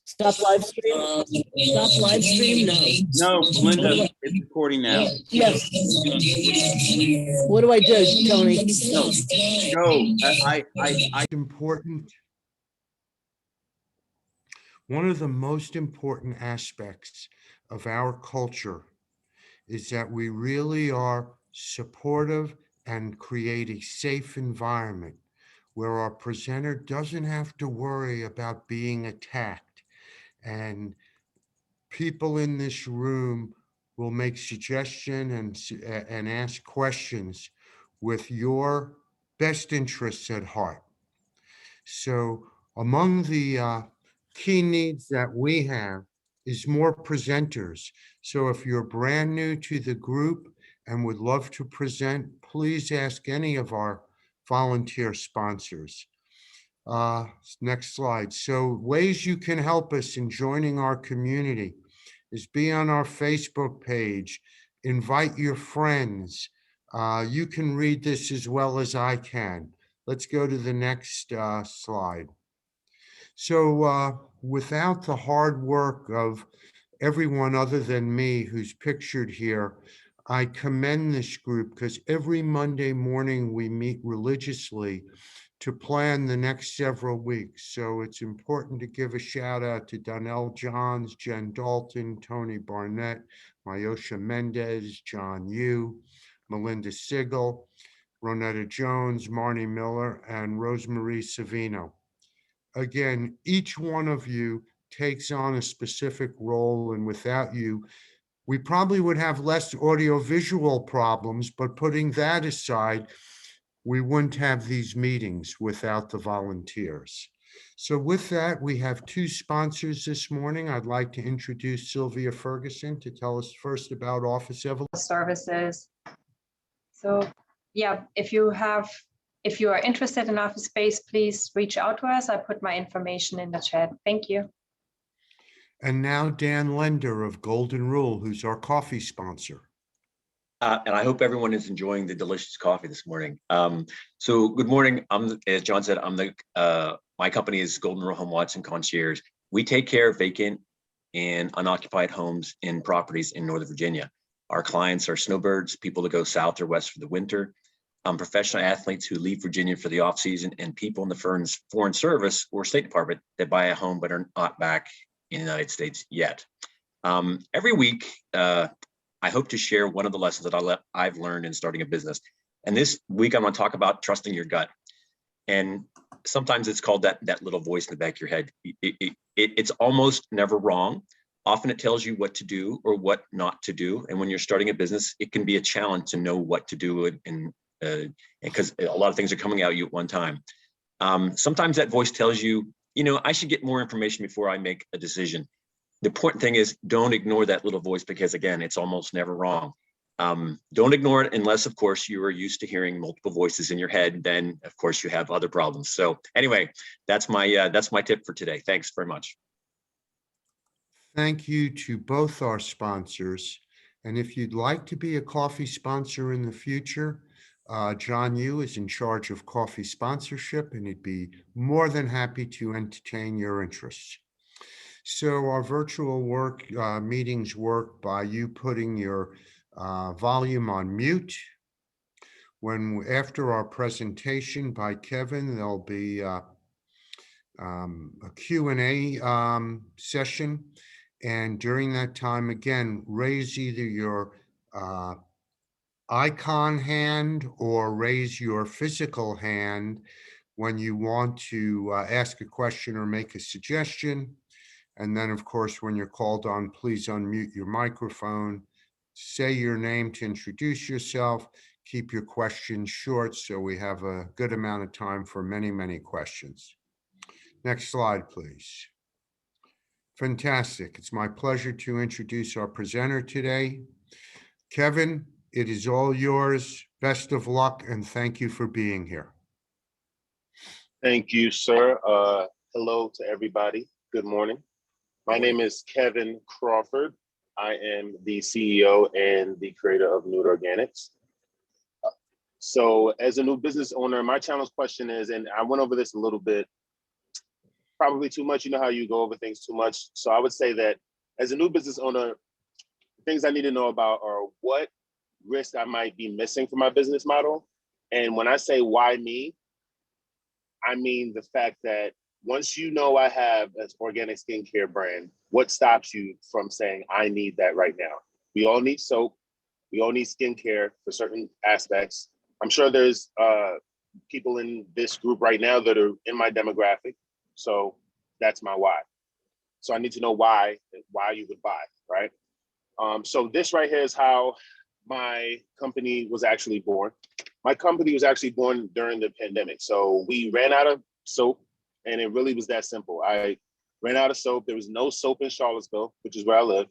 Stop live stream. Stop live stream. No. No, Linda, it's recording now. Yes. What do I do, Tony? No, important. One of the most important aspects of our culture is that we really are supportive and create a safe environment where our presenter doesn't have to worry about being attacked. And people in this room will make suggestions and ask questions with your best interests at heart. So among the key needs that we have is more presenters. So if you're brand new to the group and would love to present, please ask any of our volunteer sponsors. Next slide. So ways you can help us in joining our community is be on our Facebook page, invite your friends. You can read this as well as I can. Let's go to the next slide. So without the hard work of everyone other than me who's pictured here, I commend this group because every Monday morning we meet religiously to plan the next several weeks. So it's important to give a shout out to Donnell Johns, Jen Dalton, Tony Barnett, Myosha Mendez, John Yu, Melinda Sigel, Ronetta Jones, Marnie Miller, and Rosemarie Savino. Again, each one of you takes on a specific role, and without you, we probably would have less audiovisual problems, but putting that aside, we wouldn't have these meetings without the volunteers. So with that, we have two sponsors this morning. I'd like to introduce Sylvia Ferguson to tell us first about Office Evolution Services. So yeah, if you are interested in office space, please reach out to us. I put my information in the chat. Thank you. And now Dan Lender of Golden Rule, who's our coffee sponsor. And I hope everyone is enjoying the delicious coffee this morning. So good morning. As John said, my company is Golden Rule Home Watson Concierge. We take care of vacant and unoccupied homes in properties in Northern Virginia. Our clients are snowbirds, people that go south or west for the winter, professional athletes who leave Virginia for the off season, and people in the Foreign Service or State Department that buy a home but are not back in the United States yet. Every week, I hope to share one of the lessons that I've learned in starting a business. And this week, I'm going to talk about trusting your gut. And sometimes it's called that little voice in the back of your head. It's almost never wrong. Often it tells you what to do or what not to do. And when you're starting a business, it can be a challenge to know what to do, and because a lot of things are coming at you at one time. Sometimes that voice tells you, I should get more information before I make a decision. The important thing is don't ignore that little voice, because again, it's almost never wrong. Don't ignore it unless, of course, you are used to hearing multiple voices in your head. Then, of course, you have other problems. So anyway, that's my tip for today. Thanks very much. Thank you to both our sponsors. And if you'd like to be a coffee sponsor in the future, John Yu is in charge of coffee sponsorship, and he'd be more than happy to entertain your interests. So our virtual meetings work by you putting your volume on mute. After our presentation by Kevin, there'll be a Q&A session. And during that time, again, raise either your icon hand or raise your physical hand when you want to ask a question or make a suggestion. And then, of course, when you're called on, please unmute your microphone, say your name to introduce yourself, keep your questions short so we have a good amount of time for many, many questions. Next slide, please. Fantastic. It's my pleasure to introduce our presenter today. Kevin, it is all yours. Best of luck, and thank you for being here. Thank you, sir. Hello to everybody. Good morning. My name is Kevin Crawford. I am the CEO and the creator of Knuude Organics. So as a new business owner, my challenge question is, and I went over this a little bit probably too much. You know how you go over things too much. So I would say that as a new business owner, things I need to know about are what risk I might be missing for my business model. And when I say why me, I mean the fact that once you know I have an organic skincare brand, what stops you from saying, I need that right now? We all need soap. We all need skincare for certain aspects. I'm sure there's people in this group right now that are in my demographic. So that's my why. So I need to know why you would buy, right? So this right here is how my company was actually born. My company was actually born during the pandemic. So we ran out of soap, and it really was that simple. I ran out of soap. There was no soap in Charlottesville, which is where I live.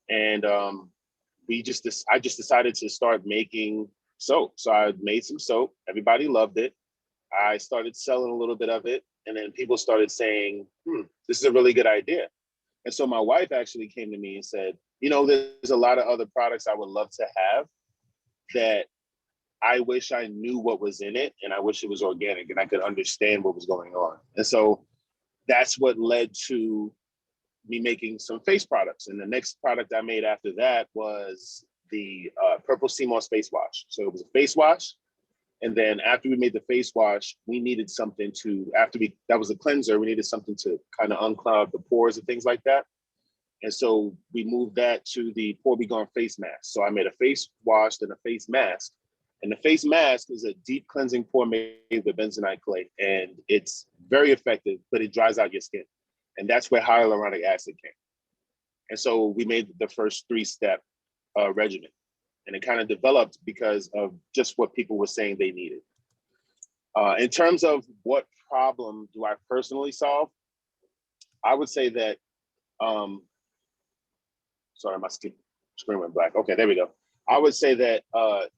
And I just decided to start making soap. So I made some soap. Everybody loved it. I started selling a little bit of it. And then people started saying, this is a really good idea. And so my wife actually came to me and said, you know, there's a lot of other products I would love to have that I wish I knew what was in it, and I wish it was organic and I could understand what was going on. And so that's what led to me making some face products. And the next product I made after that was the Purple Sea Moss face wash. So it was a face wash. And then after we made the face wash, we needed something that was a cleanser, we needed something to kind of unclog the pores and things like that. And so we moved that to the Pore Be Gone face mask. So I made a face wash, then a face mask. And the face mask is a deep cleansing pomade with bentonite clay. And it's very effective, but it dries out your skin. And that's where hyaluronic acid came. And so we made the first 3-step regimen. And it kind of developed because of just what people were saying they needed. In terms of what problem do I personally solve, I would say that, sorry, my screen went black. Okay, there we go. I would say that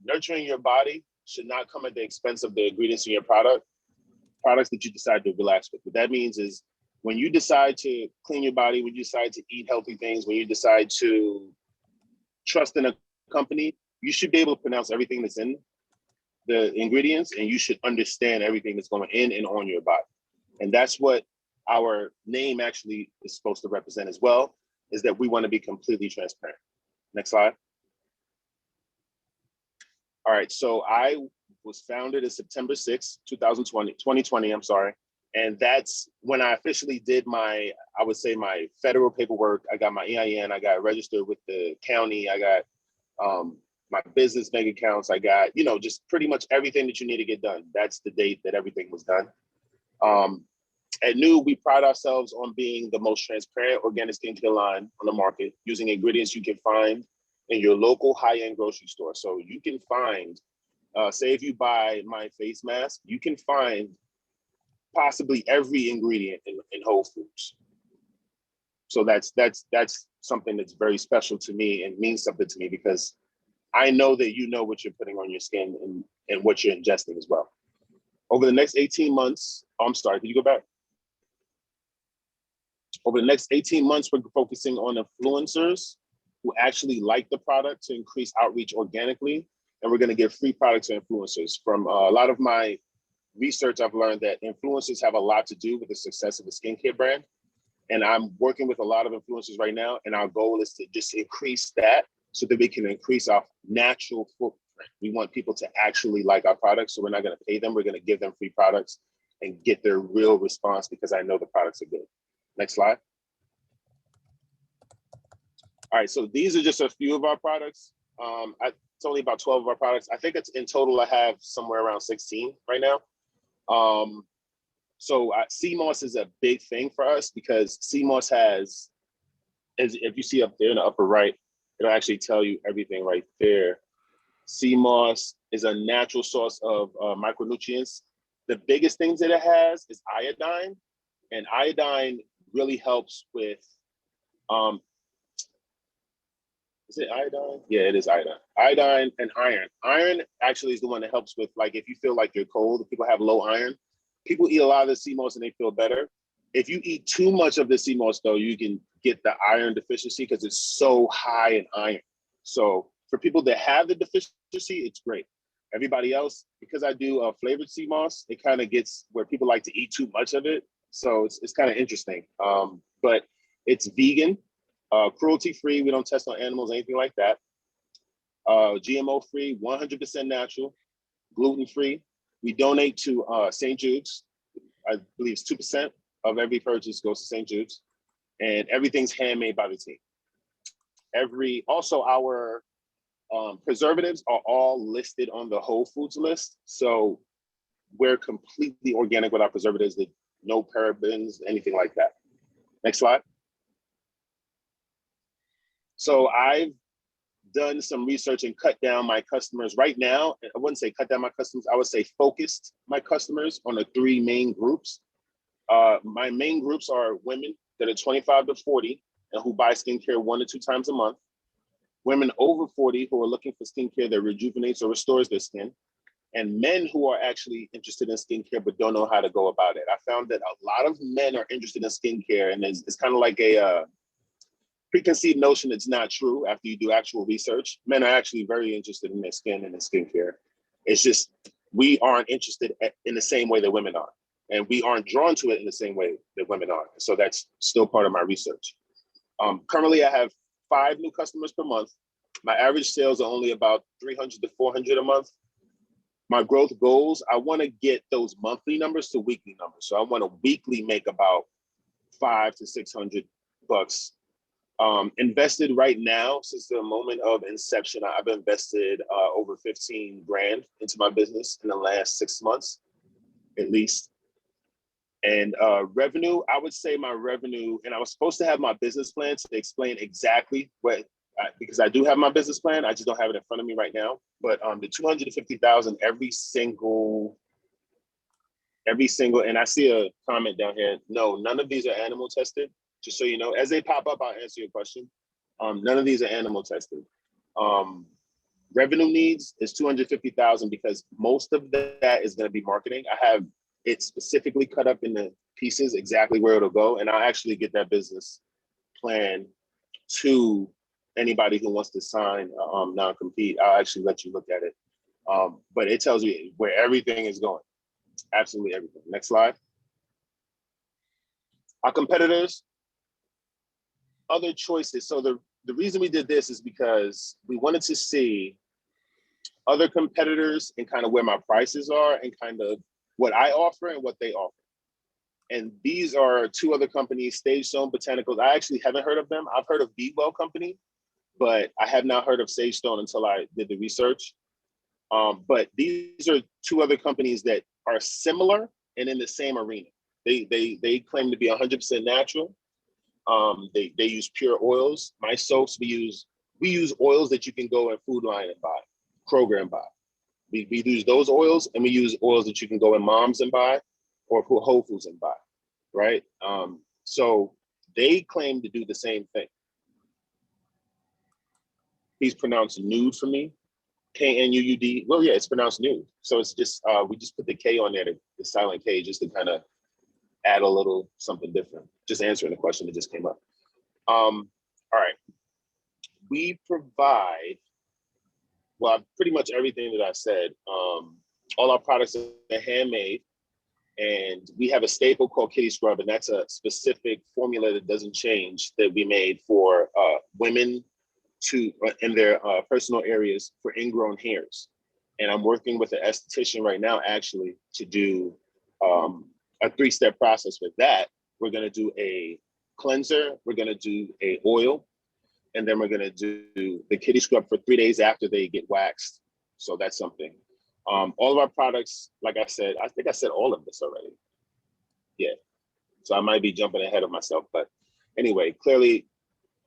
nurturing your body should not come at the expense of the ingredients in your products that you decide to relax with. What that means is when you decide to clean your body, when you decide to eat healthy things, when you decide to trust in a company, you should be able to pronounce everything that's in the ingredients, and you should understand everything that's going in and on your body. And that's what our name actually is supposed to represent as well, is that we want to be completely transparent. Next slide. All right, so I was founded in September 6th, 2020, I'm sorry. And that's when I officially did my federal paperwork. I got my EIN, I got registered with the county, I got my business bank accounts, I got, just pretty much everything that you need to get done. That's the date that everything was done. At Knuude, we pride ourselves on being the most transparent organic skincare line on the market, using ingredients you can find in your local high-end grocery store. So you can find, say if you buy my face mask, you can find possibly every ingredient in Whole Foods. So that's something that's very special to me and means something to me, because I know that you know what you're putting on your skin and what you're ingesting as well. Over the next 18 months, I'm sorry, can you go back? Over the next 18 months, we're focusing on influencers who actually like the product to increase outreach organically. And we're gonna give free products to influencers. From a lot of my research, I've learned that influencers have a lot to do with the success of a skincare brand. And I'm working with a lot of influencers right now. And our goal is to just increase that so that we can increase our natural footprint. We want people to actually like our products. So we're not gonna pay them, we're gonna give them free products and get their real response because I know the products are good. Next slide. All right, so these are just a few of our products. It's only about 12 of our products. I think it's in total, I have somewhere around 16 right now. So sea moss is a big thing for us because sea moss has, as if you see up there in the upper right, it'll actually tell you everything right there. Sea moss is a natural source of micronutrients. The biggest things that it has is iodine, and iodine really helps with, is it iodine? Yeah, it is iodine. Iodine and iron. Iron actually is the one that helps with, like, if you feel like you're cold, if people have low iron, people eat a lot of the sea moss and they feel better. If you eat too much of the sea moss though, you can get the iron deficiency because it's so high in iron. So for people that have the deficiency, it's great. Everybody else, because I do flavored sea moss, it kind of gets where people like to eat too much of it. So it's kind of interesting. But it's vegan, cruelty-free. We don't test on animals, anything like that. GMO-free, 100% natural, gluten-free. We donate to St. Jude's. I believe it's 2% of every purchase goes to St. Jude's. And everything's handmade by the team. Also our preservatives are all listed on the Whole Foods list. So we're completely organic with our preservatives, no parabens, anything like that. Next slide. So I've done some research and cut down my customers right now. I wouldn't say cut down my customers. I would say focused my customers on the 3 main groups. My main groups are women that are 25 to 40 and who buy skincare 1 to 2 times a month. Women over 40 who are looking for skincare that rejuvenates or restores their skin. And men who are actually interested in skincare but don't know how to go about it. I found that a lot of men are interested in skincare, and it's kind of like a preconceived notion that's not true after you do actual research. Men are actually very interested in their skin and their skincare. It's just, we aren't interested in the same way that women are. And we aren't drawn to it in the same way that women are. So that's still part of my research. Currently, I have 5 new customers per month. My average sales are only about 300 to 400 a month. My growth goals, I want to get those monthly numbers to weekly numbers. So I want to weekly make about $500 to $600. Invested right now, since the moment of inception, I've invested over 15 grand into my business in the last 6 months, at least. And revenue, I would say my revenue, and I was supposed to have my business plan to explain exactly what, because I do have my business plan, I just don't have it in front of me right now. But the 250,000 every single, and I see a comment down here. No, none of these are animal tested. Just so you know, as they pop up, I'll answer your question. None of these are animal tested. Revenue needs is 250,000 because most of that is going to be marketing. I have it specifically cut up in the pieces exactly where it'll go, and I'll actually get that business plan to anybody who wants to sign non-compete. I'll actually let you look at it, but it tells you where everything is going, absolutely everything. Next slide. Our competitors, other choices. So the reason we did this is because we wanted to see other competitors and kind of where my prices are and kind of what I offer and what they offer. And these are 2 other companies, Stage Stone Botanicals. I actually haven't heard of them. I've heard of Be Well Company, but I have not heard of Sage Stone until I did the research. But these are 2 other companies that are similar and in the same arena. They claim to be 100% natural. They use pure oils. My soaps, we use oils that you can go in Food Lion and buy, Kroger and buy. We use those oils, and we use oils that you can go in Mom's and buy, or Whole Foods and buy, right? So they claim to do the same thing. He's pronounced Knuude for me, Knuud. Well, yeah, it's pronounced Knuude. So it's just, we just put the K on there, the silent K, just to kind of add a little something different. Just answering the question that just came up. All right. We provide, well, pretty much everything that I said. All our products are handmade, and we have a staple called Kitty Scrub, and that's a specific formula that doesn't change that we made for women to in their personal areas for ingrown hairs. And I'm working with an esthetician right now, actually, to do a 3-step process with that. We're going to do a cleanser, we're going to do a oil, and then we're going to do the Kitty Scrub for 3 days after they get waxed. So that's something. All of our products, like I said, I think I said all of this already. Yeah. So I might be jumping ahead of myself, but anyway, clearly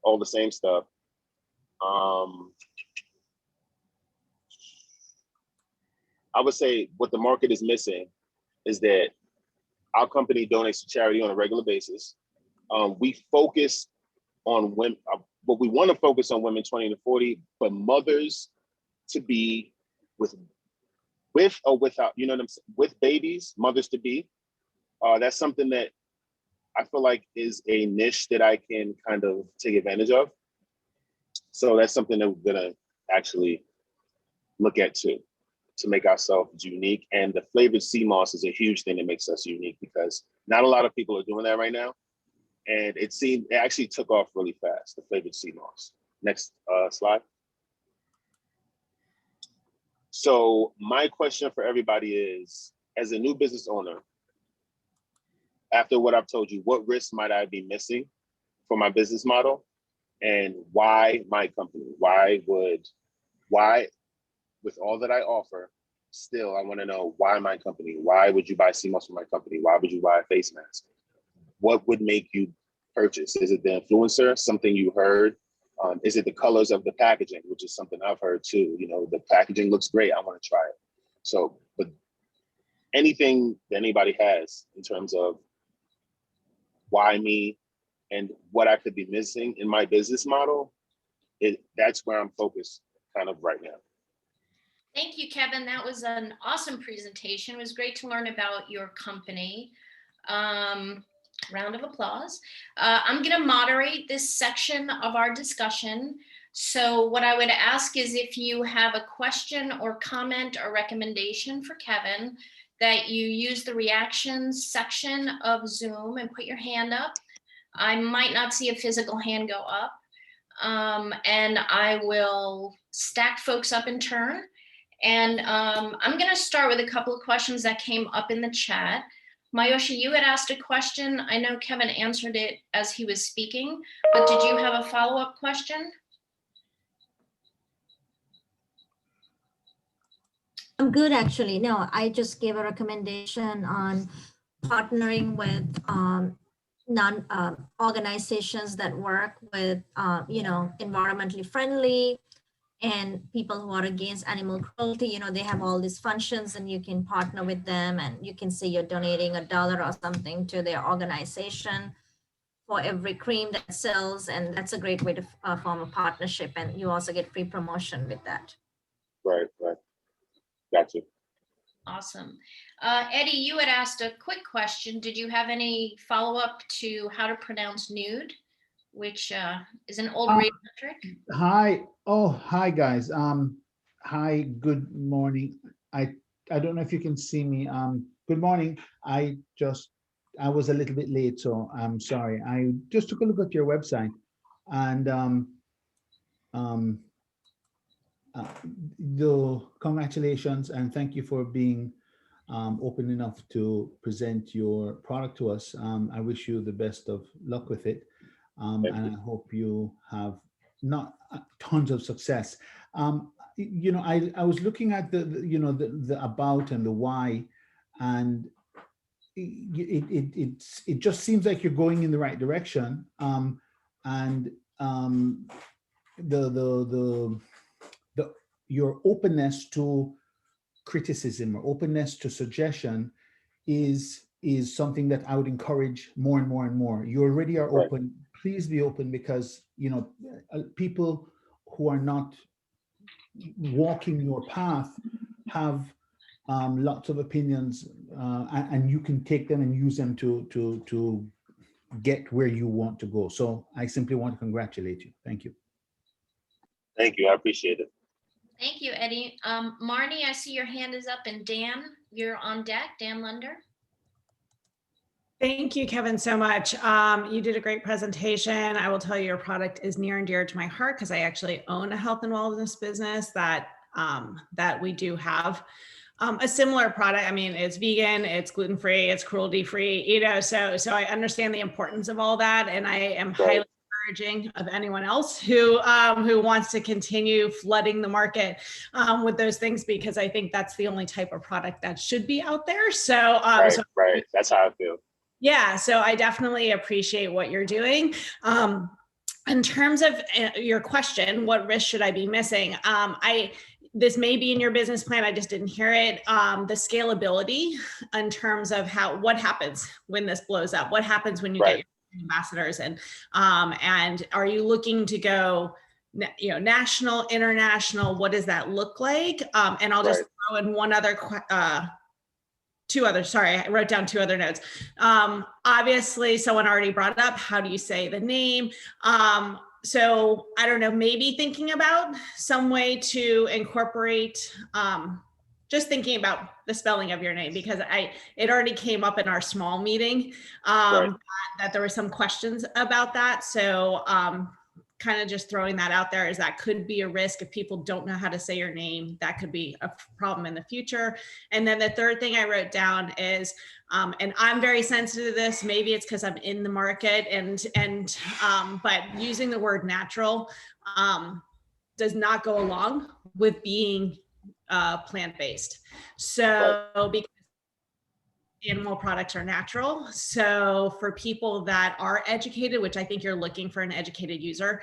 all the same stuff. I would say what the market is missing is that our company donates to charity on a regular basis. We focus on women, but we want to focus on women 20 to 40, but mothers to be with or without, you know what I'm saying, with babies, mothers to be. That's something that I feel like is a niche that I can kind of take advantage of. So that's something that we're gonna actually look at too, to make ourselves unique. And the flavored sea moss is a huge thing that makes us unique because Not a lot of people are doing that right now. And it actually took off really fast, the flavored sea moss. Next slide. So my question for everybody is, as a new business owner, after what I've told you, what risks might I be missing for my business model? And why my company? Why, with all that I offer, still I want to know why my company? Why would you buy CMOS from my company? Why would you buy a face mask? What would make you purchase? Is it the influencer, something you heard? Is it the colors of the packaging, which is something I've heard too? You know, the packaging looks great, I want to try it. So, but anything that anybody has in terms of why me and what I could be missing in my business model, that's where I'm focused kind of right now. Thank you, Kevin. That was an awesome presentation. It was great to learn about your company. Round of applause. I'm going to moderate this section of our discussion. So what I would ask is if you have a question or comment or recommendation for Kevin, that you use the reactions section of Zoom and put your hand up. I might not see a physical hand go up. And I will stack folks up in turn. And I'm going to start with a couple of questions that came up in the chat. Mayosha, you had asked a question. I know Kevin answered it as he was speaking, but did you have a follow-up question? I'm good, actually. No, I just gave a recommendation on partnering with organizations that work with, environmentally friendly and people who are against animal cruelty. You know, they have all these functions and you can partner with them and you can say you're donating $1 or something to their organization for every cream that sells. And that's a great way to form a partnership. And you also get free promotion with that. Right. Gotcha. Awesome. Eddie, you had asked a quick question. Did you have any follow-up to how to pronounce Knuude, which is an old radio trick? Hi. Oh, hi guys. Hi, good morning. I don't know if you can see me. Good morning. I was a little bit late, so I'm sorry. I just took a look at your website and the congratulations and thank you for being open enough to present your product to us. I wish you the best of luck with it. And I hope you have not tons of success. You know, I was looking at the about and the why, and it just seems like you're going in the right direction. Your openness to criticism or openness to suggestion is something that I would encourage more and more and more. You already are open. Please be open, because you know people who are not walking your path have lots of opinions, and you can take them and use them to get where you want to go. So I simply want to congratulate you. Thank you. Thank you. I appreciate it. Thank you, Eddie. Marnie, I see your hand is up, and Dan, you're on deck. Dan Lunder. Thank you, Kevin, so much. You did a great presentation. I will tell you your product is near and dear to my heart because I actually own a health and wellness business that we do have a similar product. I mean, it's vegan, it's gluten-free, it's cruelty-free, you know, so I understand the importance of all that. And I am highly encouraging of anyone else who wants to continue flooding the market with those things, because I think that's the only type of product that should be out there. So, right. That's how I feel. Yeah, so I definitely appreciate what you're doing. In terms of your question, what risk should I be missing? This may be in your business plan, I just didn't hear it. The scalability in terms of what happens when this blows up? What happens when you get your ambassadors? And are you looking to go, national, international? What does that look like? And I'll just throw in I wrote down two other notes. Obviously, someone already brought up, how do you say the name? So I don't know, maybe thinking about some way to incorporate just thinking about the spelling of your name, because it already came up in our small meeting, that there were some questions about that. So kind of just throwing that out there, is that could be a risk if people don't know how to say your name. That could be a problem in the future. And then the third thing I wrote down is, and I'm very sensitive to this, maybe it's because I'm in the market, but using the word natural does not go along with being plant-based. So because animal products are natural. So for people that are educated, which I think you're looking for an educated user,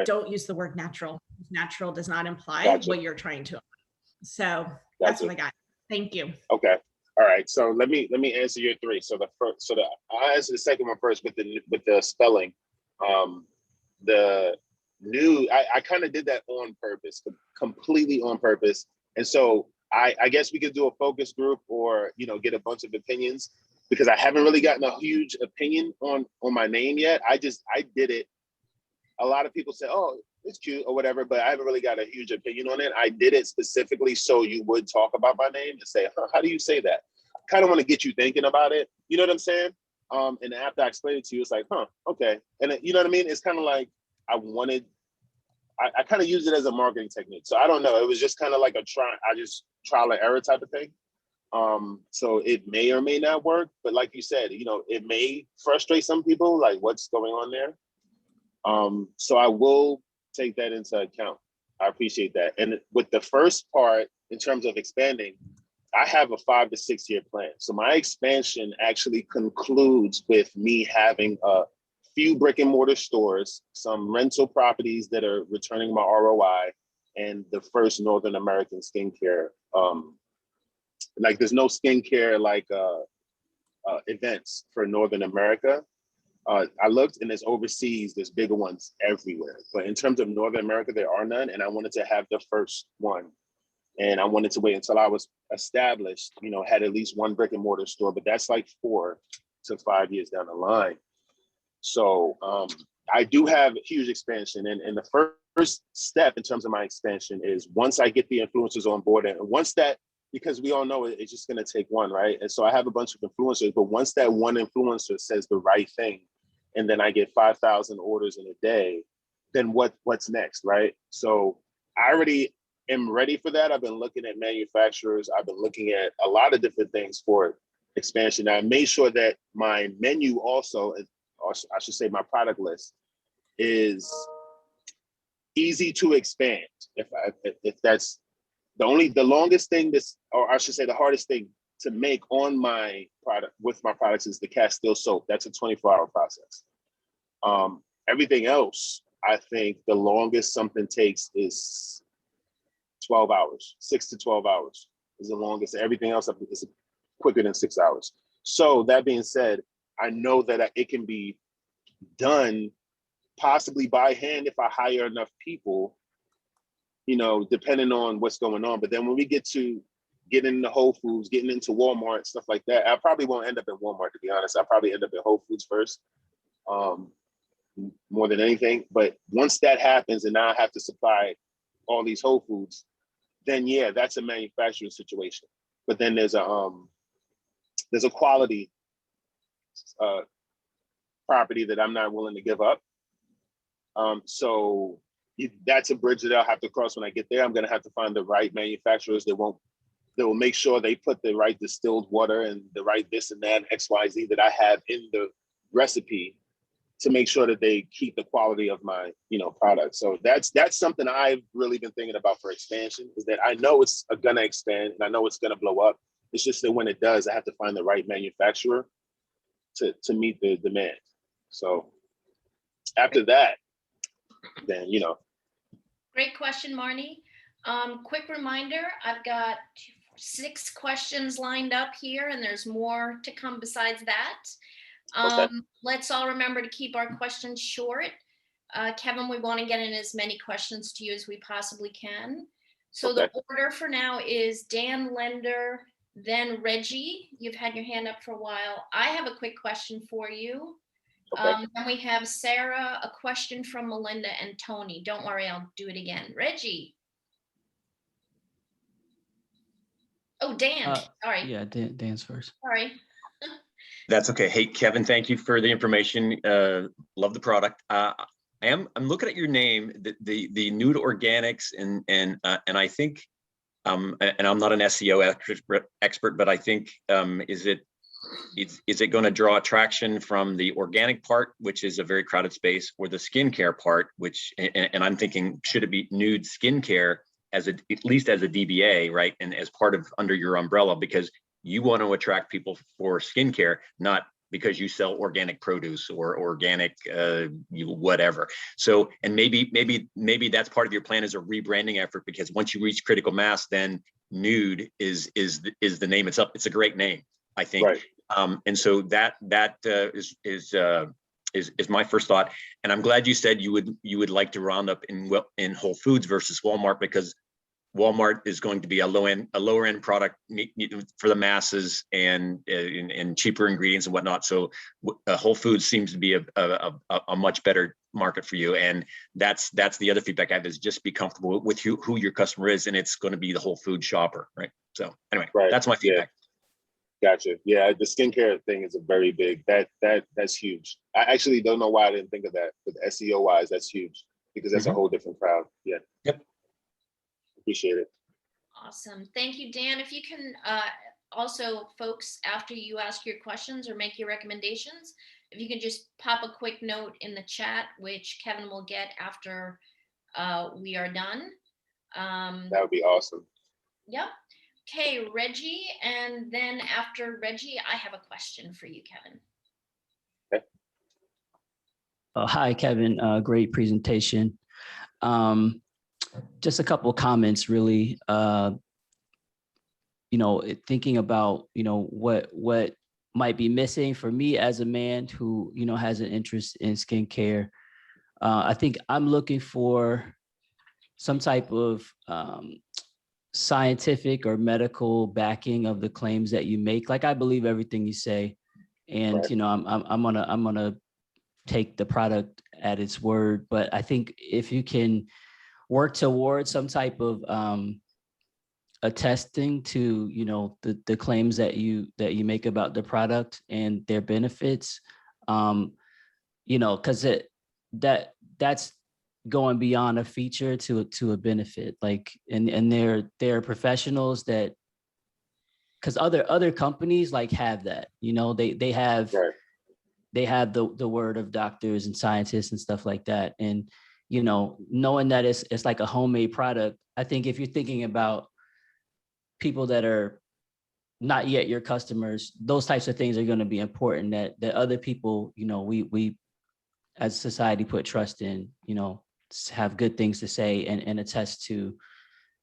don't use the word natural. Natural does not imply what you're trying to. So that's what I got. Thank you. Okay. All right. So let me answer your three. So I'll answer the second one first with the spelling. The new, I kind of did that on purpose, completely on purpose. And so I guess we could do a focus group, or, get a bunch of opinions, because I haven't really gotten a huge opinion on my name yet. I did it. A lot of people say, oh, it's cute or whatever, but I haven't really got a huge opinion on it. I did it specifically so you would talk about my name and say, how do you say that? I kind of want to get you thinking about it. You know what I'm saying? And after I explained it to you, it's like, okay. And you know what I mean? It's kind of like, I kind of use it as a marketing technique. So I don't know. It was just kind of like trial and error type of thing. So it may or may not work, but like you said, it may frustrate some people, like what's going on there. So I will take that into account. I appreciate that. And with the first part, in terms of expanding, I have a 5 to 6 year plan. So my expansion actually concludes with me having a few brick and mortar stores, some rental properties that are returning my ROI, and the first Northern American skincare. Like there's no skincare events for Northern America. I looked, and there's overseas, there's bigger ones everywhere. But in terms of Northern America, there are none. And I wanted to have the first one. And I wanted to wait until I was established, had at least one brick and mortar store, but that's like 4 to 5 years down the line. So I do have a huge expansion. And the first step in terms of my expansion is once I get the influencers on board, and once that, because we all know it's just going to take one, right? And so I have a bunch of influencers, but once that one influencer says the right thing, and then I get 5,000 orders in a day, then what's next, right? So I already am ready for that. I've been looking at manufacturers. I've been looking at a lot of different things for expansion. I made sure that my menu also, or I should say my product list, is easy to expand. If that's the longest thing, or I should say the hardest thing to make on my product with my products is the Castile soap. That's a 24-hour process. Everything else, I think the longest something takes is 12 hours, 6 to 12 hours is the longest. Everything else is quicker than 6 hours. So that being said, I know that it can be done possibly by hand if I hire enough people, depending on what's going on. But then when we get to getting into Whole Foods, getting into Walmart, stuff like that, I probably won't end up at Walmart, to be honest. I'll probably end up at Whole Foods first, more than anything. But once that happens and now I have to supply all these Whole Foods, then yeah, that's a manufacturing situation. But then there's a quality property that I'm not willing to give up. So that's a bridge that I'll have to cross when I get there. I'm going to have to find the right manufacturers that will make sure they put the right distilled water and the right this and that, XYZ that I have in the recipe to make sure that they keep the quality of my, product. So that's something I've really been thinking about for expansion, is that I know it's going to expand and I know it's going to blow up. It's just that when it does, I have to find the right manufacturer to meet the demand. So after that, then, Great question, Marnie. Quick reminder, I've got 6 questions lined up here, and there's more to come besides that. Okay. Let's all remember to keep our questions short. Kevin, we want to get in as many questions to you as we possibly can. So Okay. The order for now is Dan Lender, then Reggie. You've had your hand up for a while. I have a quick question for you. Okay. Then we have Sarah, a question from Melinda, and Tony. Don't worry, I'll do it again. Reggie. Oh, Dan, sorry, Yeah, Dan's first. sorry. That's okay. Hey, Kevin, thank you for the information. Love the product. I'm looking at your name, the Knuude Organics, and I think, and I'm not an SEO expert, but I think, is it going to draw attraction from the organic part, which is a very crowded space, or the skincare part, which, and I'm thinking, should it be Knuude Skincare as at least as a DBA, right? And as part of under your umbrella, because you want to attract people for skincare, not because you sell organic produce or organic whatever. So, and maybe that's part of your plan, is a rebranding effort, because once you reach critical mass, then Knuude is the name itself. It's a great name, I think. Right. And so that is my first thought. And I'm glad you said you would like to round up in Whole Foods versus Walmart, because Walmart is going to be a lower end product for the masses and cheaper ingredients and whatnot. So Whole Foods seems to be a much better market for you. And that's the other feedback I have, is just be comfortable with who your customer is, and it's going to be the Whole Food shopper, right? So anyway, that's my feedback. Yeah. Gotcha. Yeah, the skincare thing is a very big, that's huge. I actually don't know why I didn't think of that, but SEO wise, that's huge, because that's a whole different crowd. Yeah. Yep. Appreciate it. Awesome. Thank you, Dan. If you can also, folks, after you ask your questions or make your recommendations, if you can just pop a quick note in the chat, which Kevin will get after we are done. That would be awesome. Yep. Okay, Reggie. And then after Reggie, I have a question for you, Kevin. Okay. Hi, Kevin. Great presentation. Just a couple of comments, really. Thinking about, what might be missing for me as a man who, has an interest in skincare. I think I'm looking for some type of scientific or medical backing of the claims that you make. Like, I believe everything you say, and Right. I'm gonna take the product at its word. But I think if you can work towards some type of attesting to, the claims that you make about the product and their benefits, because that's going beyond a feature to a benefit. Like, and there are professionals that, because other companies like have that, they have Right. they have the word of doctors and scientists and stuff like that. And knowing that it's like a homemade product, I think if you're thinking about people that are not yet your customers, those types of things are going to be important, that other people, we as a society put trust in, have good things to say and attest to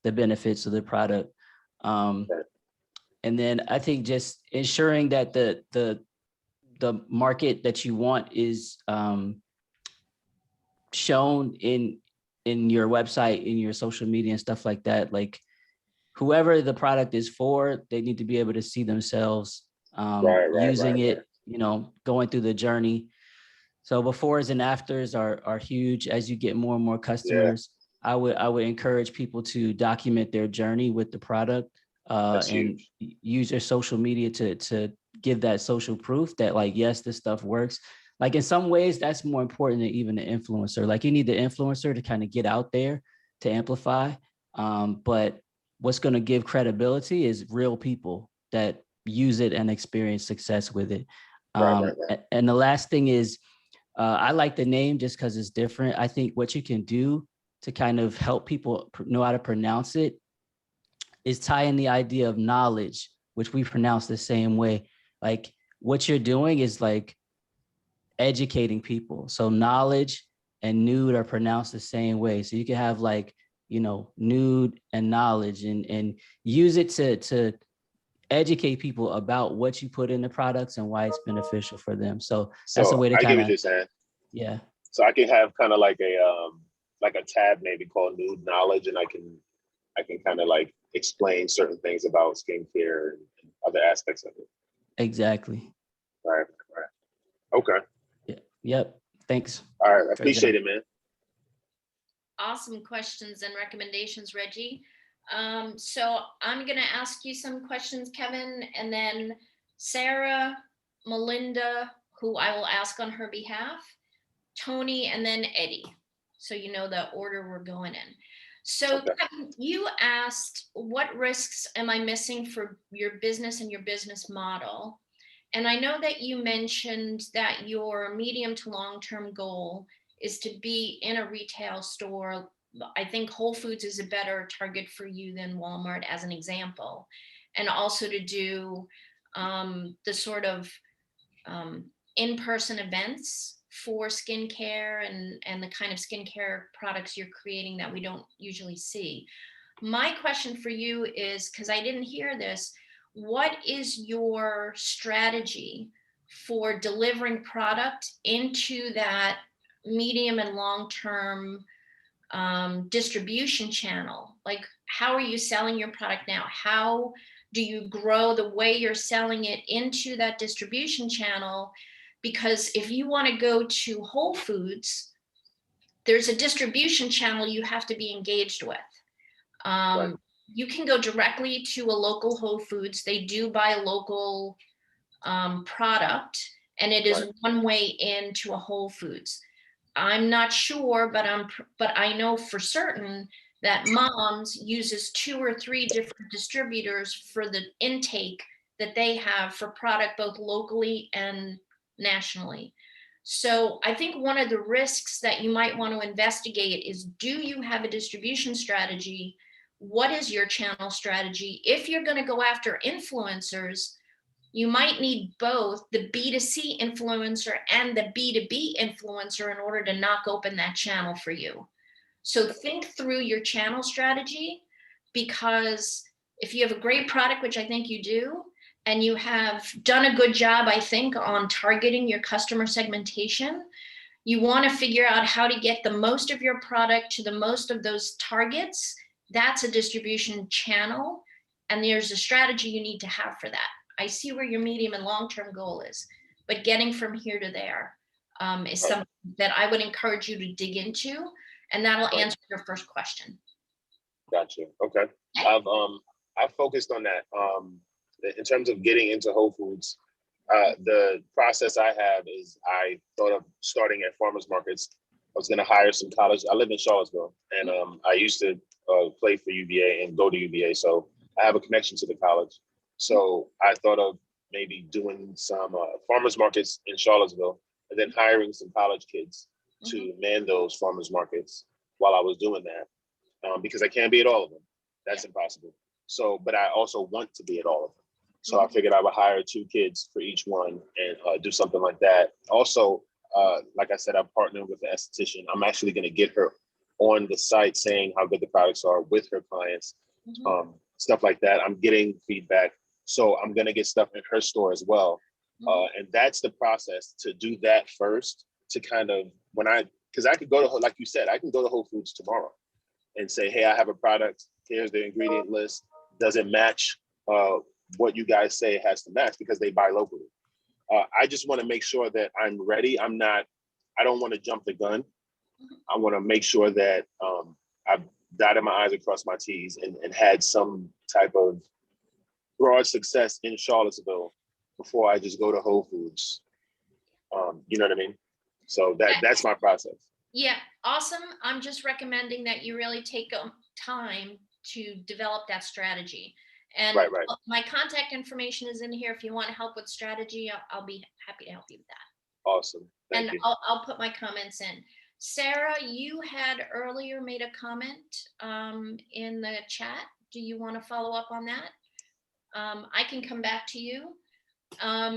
the benefits of the product. And then I think just ensuring that the market that you want is shown in your website, in your social media and stuff like that. Like, whoever the product is for, they need to be able to see themselves using it, going through the journey. So befores and afters are huge. As you get more and more customers, I would encourage people to document their journey with the product and use their social media to give that social proof that, like, yes, this stuff works. Like, in some ways, that's more important than even the influencer. Like, you need the influencer to kind of get out there to amplify. But what's going to give credibility is real people that use it and experience success with it. And the last thing is, I like the name just because it's different. I think what you can do to kind of help people know how to pronounce it is tie in the idea of knowledge, which we pronounce the same way. Like, what you're doing is like educating people. So knowledge and Knuude are pronounced the same way. So you can have, like, Knuude and knowledge, and use it to educate people about what you put in the products and why it's beneficial for them. So that's a way to I kind get of, what you're saying. yeah. So I can have kind of like a tab maybe called Knuude Knowledge, and I can kind of like explain certain things about skincare and other aspects of it. Exactly. Right. Okay. Yeah. Yep. Thanks. All right. I appreciate it, man. Awesome questions and recommendations, Reggie. So I'm gonna ask you some questions, Kevin, and then Sarah, Melinda, who I will ask on her behalf, Tony, and then Eddie. So you know the order we're going in. So Okay. Kevin, you asked, what risks am I missing for your business and your business model? And I know that you mentioned that your medium to long-term goal is to be in a retail store. I think Whole Foods is a better target for you than Walmart, as an example. And also to do the sort of in-person events for skincare and the kind of skincare products you're creating that we don't usually see. My question for you is, because I didn't hear this, what is your strategy for delivering product into that medium and long-term distribution channel? Like, how are you selling your product now? How do you grow the way you're selling it into that distribution channel? Because if you want to go to Whole Foods, there's a distribution channel you have to be engaged with. Right. You can go directly to a local Whole Foods. They do buy local product, and it is Right. one way into a Whole Foods. I'm not sure, but I know for certain that Moms uses 2 or 3 different distributors for the intake that they have for product, both locally and nationally. So I think one of the risks that you might want to investigate is, do you have a distribution strategy? What is your channel strategy? If you're going to go after influencers, you might need both the B2C influencer and the B2B influencer in order to knock open that channel for you. So think through your channel strategy, because if you have a great product, which I think you do, and you have done a good job, I think, on targeting your customer segmentation, you want to figure out how to get the most of your product to the most of those targets. That's a distribution channel, and there's a strategy you need to have for that. I see where your medium and long-term goal is, but getting from here to there is something that I would encourage you to dig into, and that'll answer your first question. Gotcha. Okay. I've focused on that. In terms of getting into Whole Foods, the process I have is I thought of starting at farmers markets. I was going to hire some college. I live in Charlottesville, and I used to play for UVA and go to UVA, so I have a connection to the college. So I thought of maybe doing some farmers markets in Charlottesville, and then hiring some college kids to man those farmers markets while I was doing that, because I can't be at all of them. That's impossible. So, but I also want to be at all of them. So I figured I would hire 2 kids for each one and do something like that. Also, like I said, I'm partnering with an esthetician. I'm actually going to get her on the site saying how good the products are with her clients, stuff like that. I'm getting feedback. So I'm going to get stuff in her store as well. And that's the process, to do that first, to kind of, because I could go to, like you said, I can go to Whole Foods tomorrow and say, hey, I have a product. Here's the ingredient list. Does it match what you guys say it has to match, because they buy locally. I just want to make sure that I'm ready. I don't want to jump the gun. I want to make sure that I've dotted my I's across my T's and had some type of broad success in Charlottesville before I just go to Whole Foods. You know what I mean? So that's my process. Yeah, awesome. I'm just recommending that you really take time to develop that strategy. And right. My contact information is in here. If you want help with strategy, I'll be happy to help you with that. Awesome. Thank you. I'll put my comments in. Sarah, you had earlier made a comment in the chat. Do you want to follow up on that? I can come back to you. All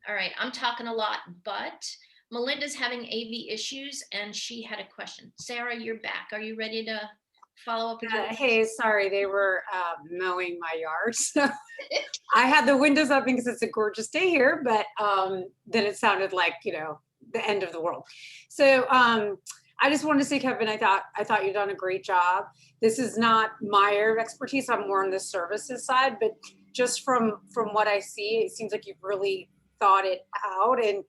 right, I'm talking a lot, but Melinda's having AV issues and she had a question. Sarah, you're back. Are you ready to follow up? Hey, sorry, they were mowing my yard. So I had the windows open because it's a gorgeous day here, but then it sounded like, the end of the world. So I just wanted to say, Kevin, I thought you've done a great job. This is not my area of expertise. I'm more on the services side, but just from what I see, it seems like you've really thought it out. And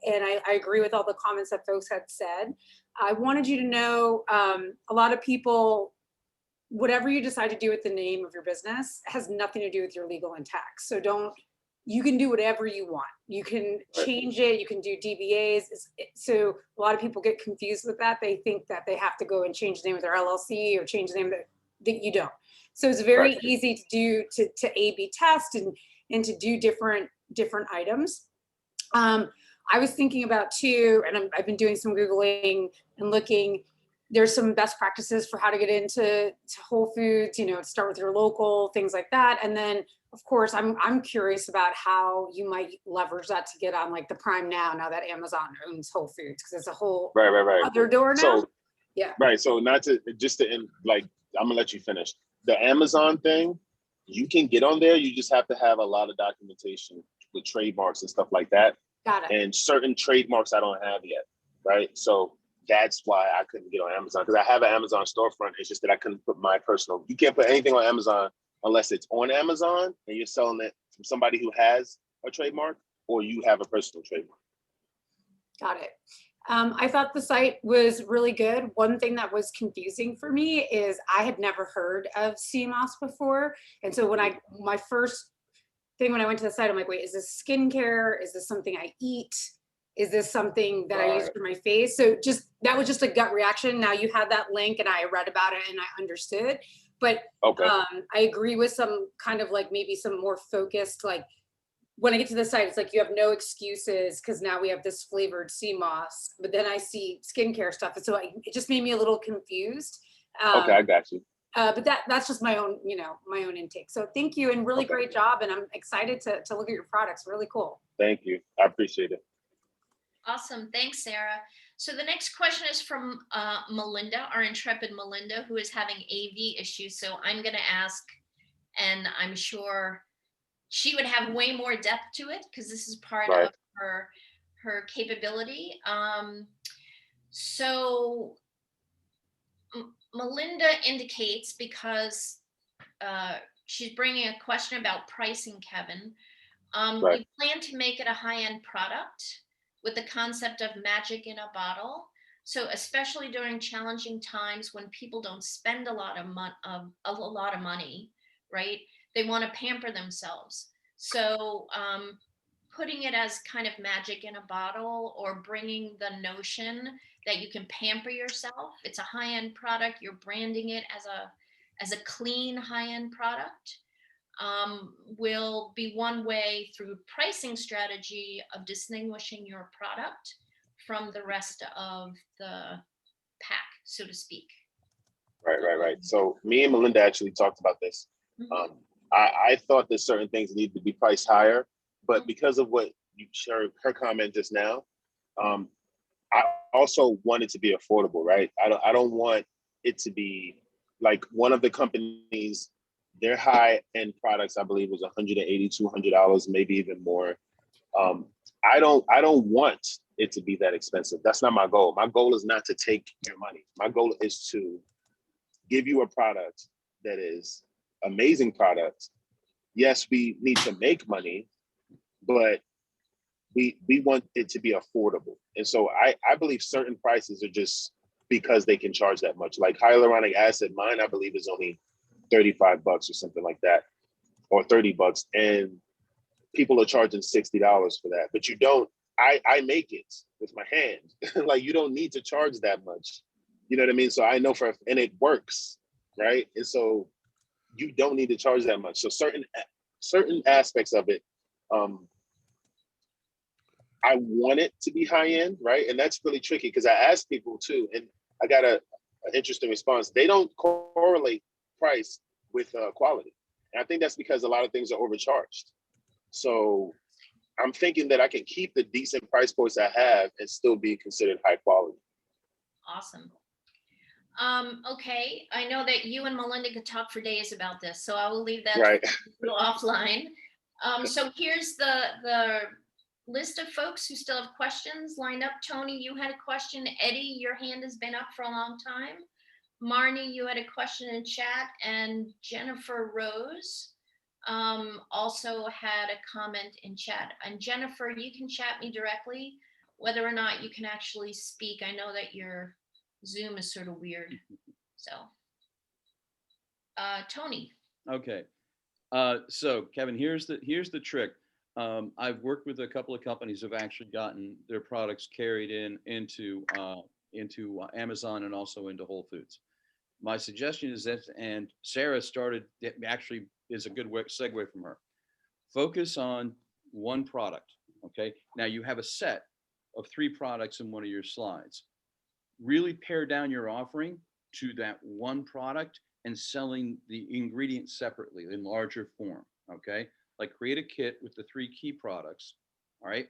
I agree with all the comments that folks had said. I wanted you to know, a lot of people whatever you decide to do with the name of your business has nothing to do with your legal and tax. So you can do whatever you want. You can change it, you can do DBAs. So a lot of people get confused with that. They think that they have to go and change the name of their LLC or change the name that you don't. So it's very easy to do to A/B test and to do different items. I was thinking about too, and I've been doing some Googling and looking. There's some best practices for how to get into Whole Foods, start with your local, things like that. And then of course, I'm curious about how you might leverage that to get on like the Prime now that Amazon owns Whole Foods, because it's a whole other door now. So, yeah. Right. So I'm gonna let you finish. The Amazon thing, you can get on there. You just have to have a lot of documentation with trademarks and stuff like that. Got it. And certain trademarks I don't have yet. Right. So that's why I couldn't get on Amazon, because I have an Amazon storefront. It's just that I couldn't put my personal. You can't put anything on Amazon unless it's on Amazon and you're selling it from somebody who has a trademark or you have a personal trademark. Got it. I thought the site was really good. One thing that was confusing for me is I had never heard of CMOS before. And so my first thing when I went to the site, I'm like, wait, is this skincare? Is this something I eat? Is this something that I use for my face? So that was just a gut reaction. Now you had that link and I read about it and I understood. But I agree with some kind of like maybe some more focused, like when I get to the site, it's like you have no excuses because now we have this flavored CMOS, but then I see skincare stuff. And so it just made me a little confused. I got you. But that's just my own, my own intake. So thank you and really great job. And I'm excited to look at your products. Really cool. Thank you. I appreciate it. Awesome. Thanks, Sarah. So the next question is from Melinda, our intrepid Melinda, who is having AV issues. So I'm going to ask, and I'm sure she would have way more depth to it because this is part of her capability. So Melinda indicates, because she's bringing a question about pricing, Kevin. We plan to make it a high-end product with the concept of magic in a bottle. So especially during challenging times when people don't spend a lot of money, right? They want to pamper themselves. So putting it as kind of magic in a bottle, or bringing the notion that you can pamper yourself. It's a high-end product. You're branding it as a clean high-end product. Will be one way through pricing strategy of distinguishing your product from the rest of the pack, so to speak. Right. So me and Melinda actually talked about this. Mm-hmm. I thought that certain things needed to be priced higher, but because of what you shared, her comment just now, I also want it to be affordable, right? I don't want it to be like one of the companies. Their high-end products, I believe, was $180, $200, maybe even more. I don't want it to be that expensive. That's not my goal. My goal is not to take your money. My goal is to give you a product that is amazing product. Yes, we need to make money, but we want it to be affordable. And so I believe certain prices are just because they can charge that much. Like hyaluronic acid, mine, I believe, is only $35 or something like that, or $30, and people are charging $60 for that. But you don't. I make it with my hand. Like, you don't need to charge that much. You know what I mean? So I know and it works, right? And so you don't need to charge that much. So certain aspects of it, I want it to be high end, right? And that's really tricky because I asked people too, and I got an interesting response. They don't correlate price with quality. And I think that's because a lot of things are overcharged. So I'm thinking that I can keep the decent price points I have and still be considered high quality. Awesome. Okay, I know that you and Melinda could talk for days about this, so I will leave that offline. So here's the list of folks who still have questions lined up. Tony, you had a question. Eddie, your hand has been up for a long time. Marnie, you had a question in chat, and Jennifer Rose also had a comment in chat. And Jennifer, you can chat me directly, whether or not you can actually speak. I know that your Zoom is sort of weird, so. Tony. Okay. So Kevin, here's the trick. I've worked with a couple of companies who've actually gotten their products carried into Amazon and also into Whole Foods. My suggestion is that, and Sarah started, it actually is a good segue from her. Focus on one product. Okay. Now you have a set of 3 products in one of your slides. Really pare down your offering to that one product and selling the ingredients separately in larger form. Okay. Like create a kit with the 3 key products. All right.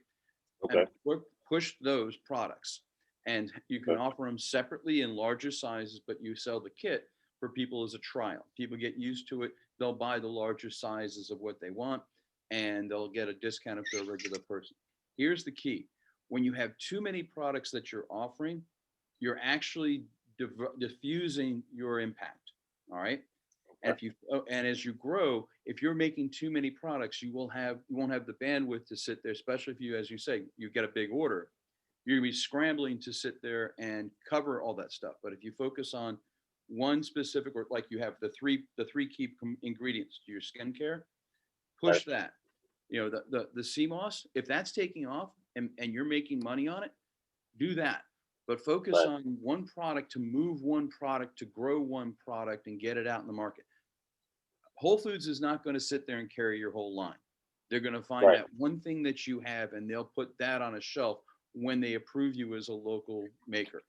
Okay. And push those products. And you can offer them separately in larger sizes, but you sell the kit for people as a trial. People get used to it. They'll buy the larger sizes of what they want, and they'll get a discount if they're a regular person. Here's the key. When you have too many products that you're offering, you're actually diffusing your impact. All right. And and as you grow, if you're making too many products, you won't have the bandwidth to sit there, especially if you, as you say, you get a big order. You're gonna be scrambling to sit there and cover all that stuff. But if you focus on one specific, or like you have the three key ingredients to your skincare, push that. You know, the sea moss, if that's taking off and you're making money on it, do that. But focus on one product, to move one product, to grow one product and get it out in the market. Whole Foods is not going to sit there and carry your whole line. They're going to find that one thing that you have, and they'll put that on a shelf when they approve you as a local maker.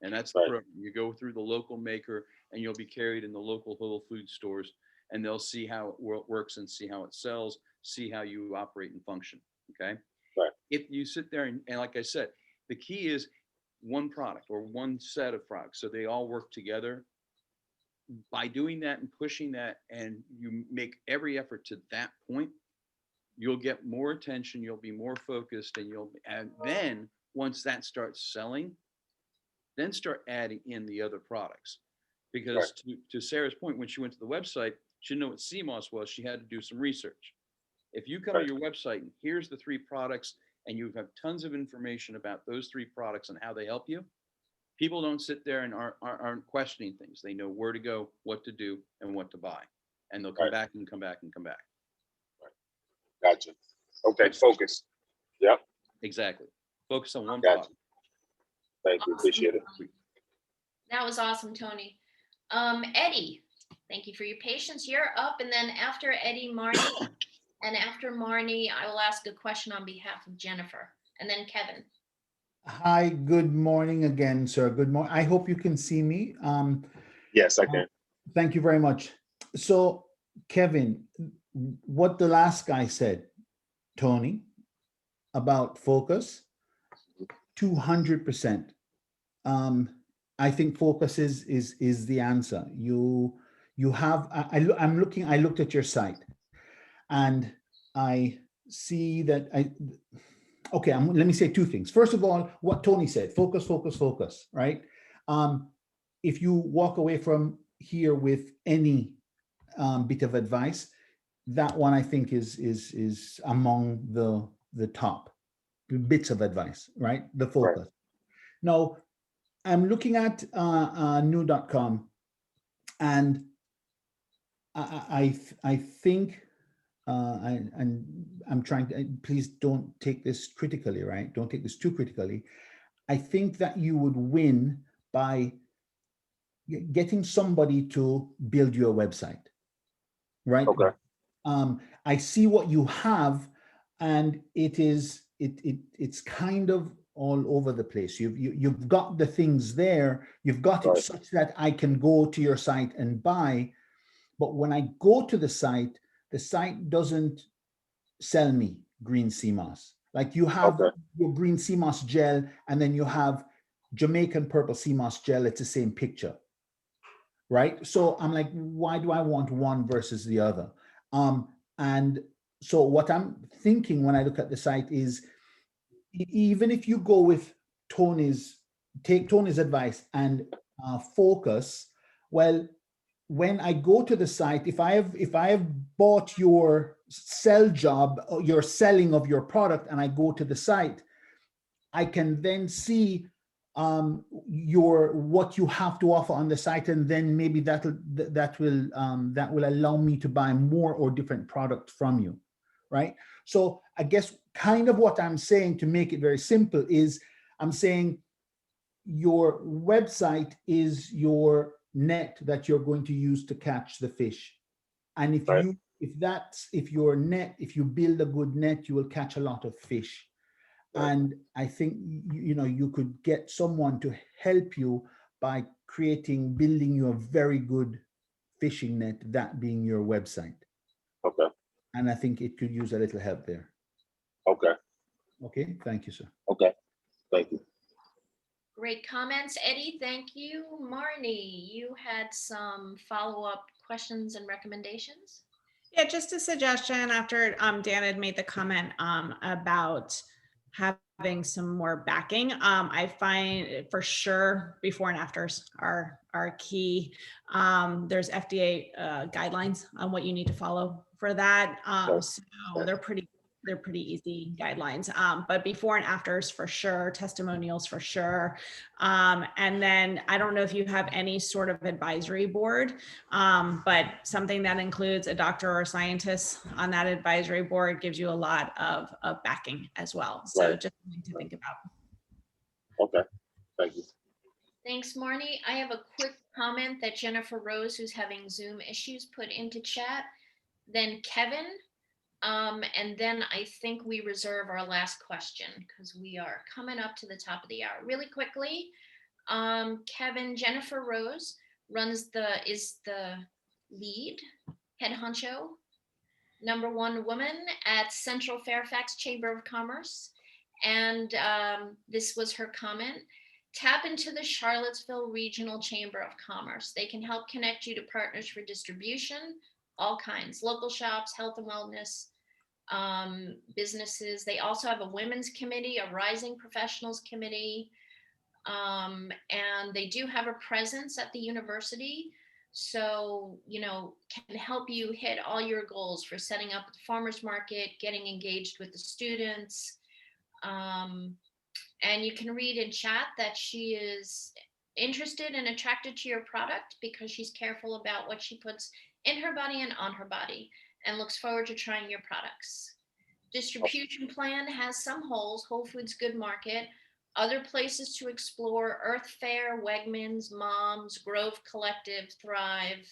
And that's the program. You go through the local maker and you'll be carried in the local Whole Food stores, and they'll see how it works and see how it sells, see how you operate and function. Okay. If you sit there and like I said, the key is one product or one set of products, so they all work together. By doing that and pushing that, and you make every effort to that point, you'll get more attention, you'll be more focused, and then once that starts selling, then start adding in the other products. Because to Sarah's point, when she went to the website, she didn't know what CMOS was. She had to do some research. If you come to your website and here's the 3 products, and you have tons of information about those 3 products and how they help you, people don't sit there and aren't questioning things. They know where to go, what to do, and what to buy. And they'll come back and come back and come back. Gotcha. Okay, focus. Yep. Exactly. Focus on one product. Thank you. Appreciate it. That was awesome, Tony. Eddie, thank you for your patience. You're up, and then after Eddie, Marnie, and after Marnie, I will ask a question on behalf of Jennifer, and then Kevin. Hi, good morning again, sir. Good morning. I hope you can see me. Yes, I can. Thank you very much. So, Kevin, what the last guy said, Tony, about focus, 200%. I think focus is the answer. You have. I looked at your site, and I see that okay, let me say 2 things. First of all, what Tony said, focus, focus, focus, right? If you walk away from here with any bit of advice, that one I think is among the top bits of advice, right? The focus. Now, I'm looking at Knuude.com, and I think, and I'm trying to, please don't take this critically, right? Don't take this too critically. I think that you would win by getting somebody to build you a website, right? Okay. I see what you have, and it's kind of all over the place. You've got the things there. You've got it such that I can go to your site and buy, but when I go to the site doesn't sell me green sea moss. Like you have your green sea moss gel, and then you have Jamaican purple sea moss gel. It's the same picture, right? So I'm like, why do I want one versus the other? And so what I'm thinking when I look at the site is, even if you go with take Tony's advice and focus, well, when I go to the site, if I have bought your sell job, your selling of your product, and I go to the site, I can then see what you have to offer on the site, and then maybe that will allow me to buy more or different product from you, right? So I guess kind of what I'm saying, to make it very simple, is I'm saying your website is your net that you're going to use to catch the fish, and if you build a good net, you will catch a lot of fish. And I think, you could get someone to help you by building you a very good fishing net, that being your website. Okay. And I think it could use a little help there. Okay. Okay, thank you, sir. Okay, thank you. Great comments, Eddie. Thank you. Marnie, you had some follow-up questions and recommendations? Yeah, just a suggestion after Dan had made the comment about having some more backing. I find for sure before and afters are key. There's FDA guidelines on what you need to follow for that. So they're pretty easy guidelines, but before and afters for sure, testimonials for sure. And then I don't know if you have any sort of advisory board, but something that includes a doctor or a scientist on that advisory board gives you a lot of backing as well. So just something to think about. Okay, thank you. Thanks, Marnie. I have a quick comment that Jennifer Rose, who's having Zoom issues, put into chat. Then Kevin, and then I think we reserve our last question because we are coming up to the top of the hour. Really quickly, Kevin, Jennifer Rose is the lead head honcho, #1 woman at Central Fairfax Chamber of Commerce. And this was her comment. Tap into the Charlottesville Regional Chamber of Commerce. They can help connect you to partners for distribution, all kinds, local shops, health and wellness, businesses. They also have a women's committee, a rising professionals committee, and they do have a presence at the university. So, can help you hit all your goals for setting up the farmers market, getting engaged with the students. And you can read in chat that she is interested and attracted to your product because she's careful about what she puts in her body and on her body, and looks forward to trying your products. Distribution plan has some holes: Whole Foods, Good Market. Other places to explore: Earth Fare, Wegmans, Moms, Grove Collective, Thrive,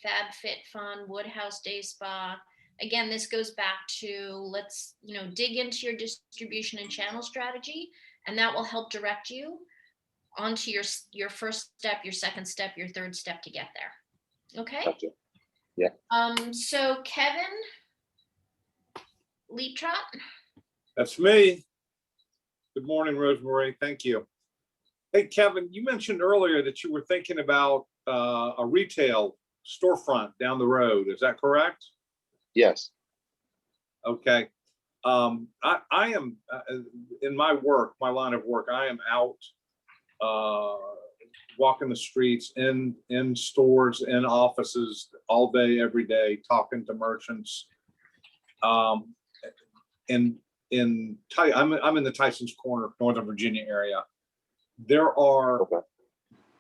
Fab Fit Fun, Woodhouse Day Spa. Again, this goes back to let's dig into your distribution and channel strategy, and that will help direct you onto your first step, your second step, your third step to get there. Okay. Gotcha. Yeah. So Kevin, Leap Trot. That's me. Good morning, Rosemary. Thank you. Hey, Kevin, you mentioned earlier that you were thinking about a retail storefront down the road. Is that correct? Yes. Okay. I am in my line of work, I am out walking the streets, in stores, in offices all day, every day, talking to merchants. I'm in the Tyson's Corner, Northern Virginia area. There are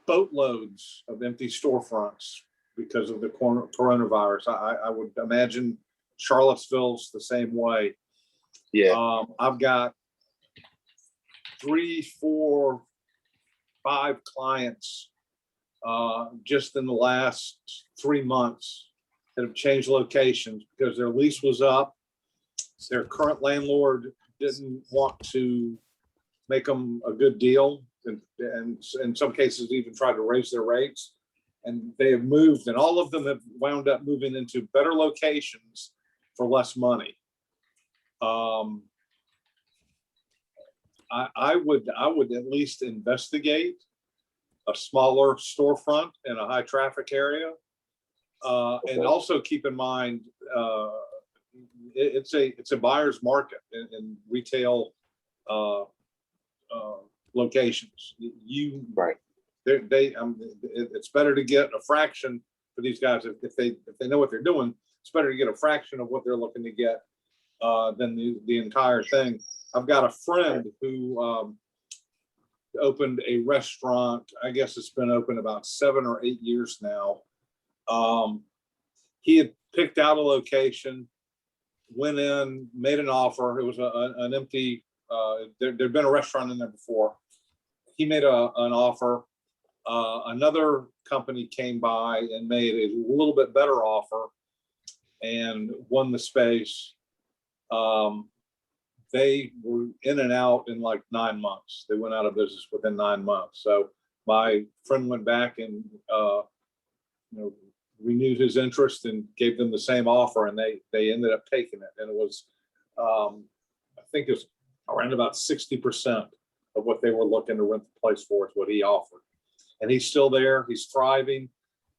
boatloads of empty storefronts because of the coronavirus. I would imagine Charlottesville's the same way. Yeah. I've got 3, 4, 5 clients just in the last 3 months that have changed locations because their lease was up. Their current landlord didn't want to make them a good deal, and in some cases even tried to raise their rates. And they have moved, and all of them have wound up moving into better locations for less money. I would at least investigate a smaller storefront in a high traffic area, and also keep in mind it's a buyer's market in retail locations. It's better to get a fraction for these guys if they know what they're doing. It's better to get a fraction of what they're looking to get than the entire thing. I've got a friend who opened a restaurant. I guess it's been open about 7 or 8 years now. He had picked out a location, went in, made an offer. It was an empty, there'd been a restaurant in there before. He made an offer. Another company came by and made a little bit better offer and won the space. They were in and out in like 9 months. They went out of business within 9 months. So my friend went back and renewed his interest and gave them the same offer, and they ended up taking it. And it was, I think it was around about 60% of what they were looking to rent the place for is what he offered. And he's still there. He's thriving.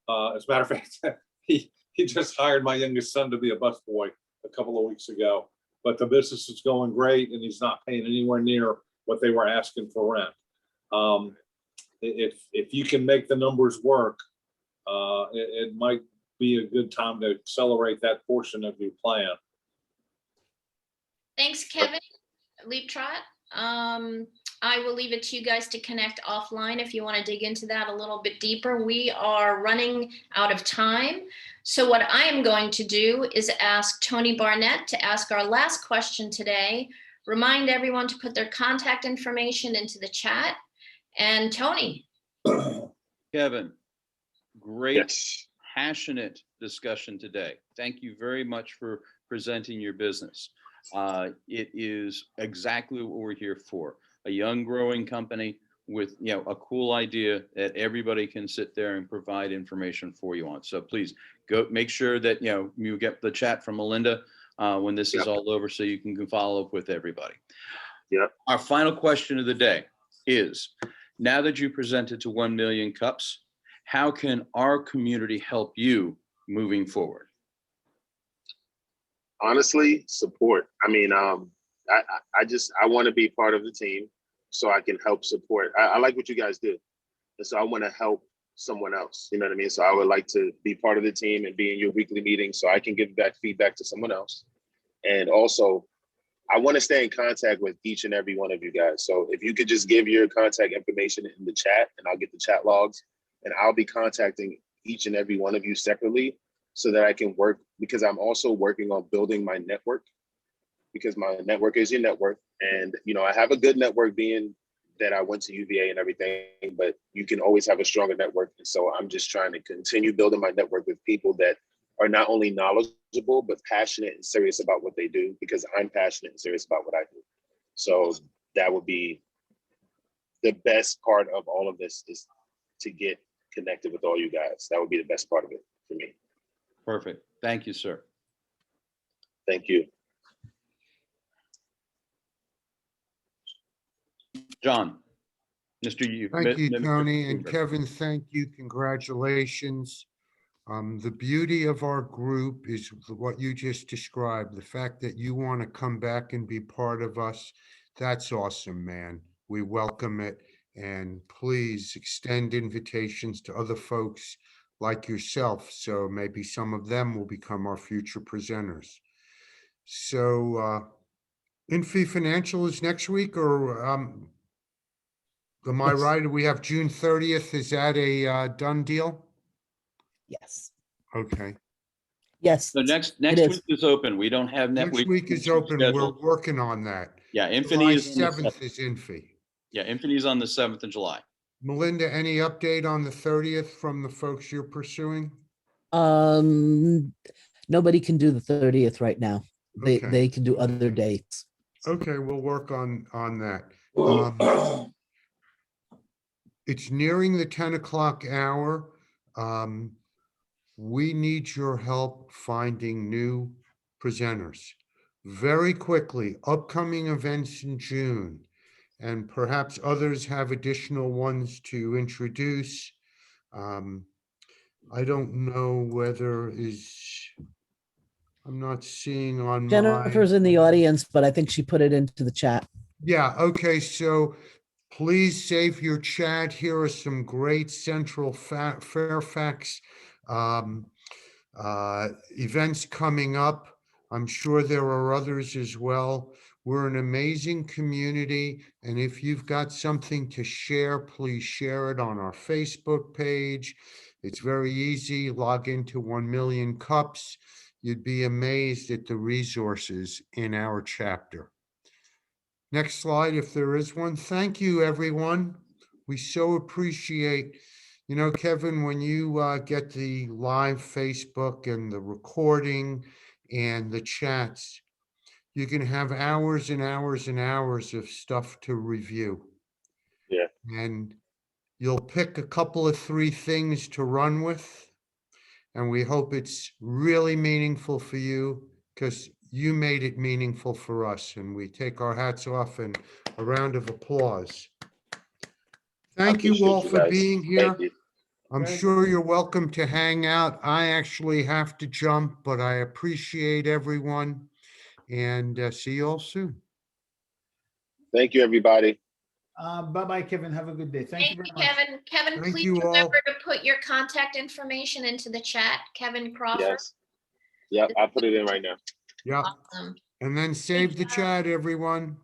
As a matter of fact, he just hired my youngest son to be a busboy a couple of weeks ago. But the business is going great, and he's not paying anywhere near what they were asking for rent. If you can make the numbers work, it might be a good time to accelerate that portion of your plan. Thanks, Kevin. Leap Trot. I will leave it to you guys to connect offline if you want to dig into that a little bit deeper. We are running out of time. So what I am going to do is ask Tony Barnett to ask our last question today. Remind everyone to put their contact information into the chat. And Tony. Kevin, great, Yes. passionate discussion today. Thank you very much for presenting your business. It is exactly what we're here for. A young growing company with a cool idea that everybody can sit there and provide information for you on. So please go make sure that you get the chat from Melinda when this is all over, so you can follow up with everybody. Yep. Our final question of the day is, now that you presented to 1 Million Cups, how can our community help you moving forward? Honestly, support. I mean, I want to be part of the team so I can help support. I like what you guys do. And so I want to help someone else. You know what I mean? So I would like to be part of the team and be in your weekly meeting so I can give back feedback to someone else. And also, I want to stay in contact with each and every one of you guys. So if you could just give your contact information in the chat, and I'll get the chat logs, and I'll be contacting each and every one of you separately so that I can work, because I'm also working on building my network, because my network is your network. And, I have a good network being that I went to UVA and everything, but you can always have a stronger network. And so I'm just trying to continue building my network with people that are not only knowledgeable, but passionate and serious about what they do, because I'm passionate and serious about what I do. So that would be the best part of all of this, is to get connected with all you guys. That would be the best part of it for me. Perfect. Thank you, sir. Thank you. John, Mr. Thank you, Tony, and Kevin, thank you. Congratulations. The beauty of our group is what you just described, the fact that you want to come back and be part of us. That's awesome, man. We welcome it. And please extend invitations to other folks like yourself, so maybe some of them will become our future presenters. So Infi Financial is next week, or am I right? We have June 30th. Is that a done deal? Yes. Okay. Yes. So next week is open. We don't have next week is open. We're working on that. Yeah, Infinity July is 7th is Infi. Yeah, Infinity is on the 7th of July. Melinda, any update on the 30th from the folks you're pursuing? Nobody can do the 30th right now. Okay. They can do other dates. Okay, we'll work on that. It's nearing the 10 o'clock hour. We need your help finding new presenters. Very quickly, upcoming events in June, and perhaps others have additional ones to introduce. I don't know whether I'm not seeing on Jennifer's in the audience, but I think she put it into the chat. Yeah, okay, so please save your chat. Here are some great Central Fairfax events coming up. I'm sure there are others as well. We're an amazing community. And if you've got something to share, please share it on our Facebook page. It's very easy. Log into 1MillionCups. You'd be amazed at the resources in our chapter. Next slide, if there is one. Thank you, everyone. We so appreciate, you know, Kevin, when you get the live Facebook and the recording and the chats, you can have hours and hours and hours of stuff to review. Yeah. And you'll pick a couple of 3 things to run with. And we hope it's really meaningful for you, because you made it meaningful for us. And we take our hats off and a round of applause. Thank you all for being here. I'm sure you're welcome to hang out. I actually have to jump, but I appreciate everyone, and see you all soon. Thank you, everybody. Bye-bye, Kevin. Have a good day. Thank you very much. Kevin. Kevin, Thank please you all. remember to put your contact information into the chat. Kevin Crawford. Yes. Yep, I'll put it in right now. Yeah. Awesome. And then save the chat, everyone.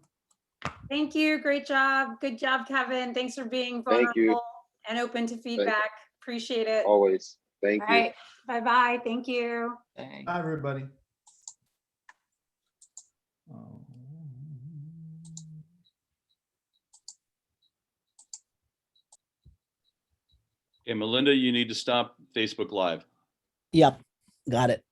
Thank you. Great job. Good job, Kevin. Thanks for being Thank you. vulnerable and open to feedback. Appreciate it. Always. Thank All you. right. Bye-bye. Thank you. Thanks. Bye, everybody. Okay, Melinda, you need to stop Facebook Live. Yep, got it.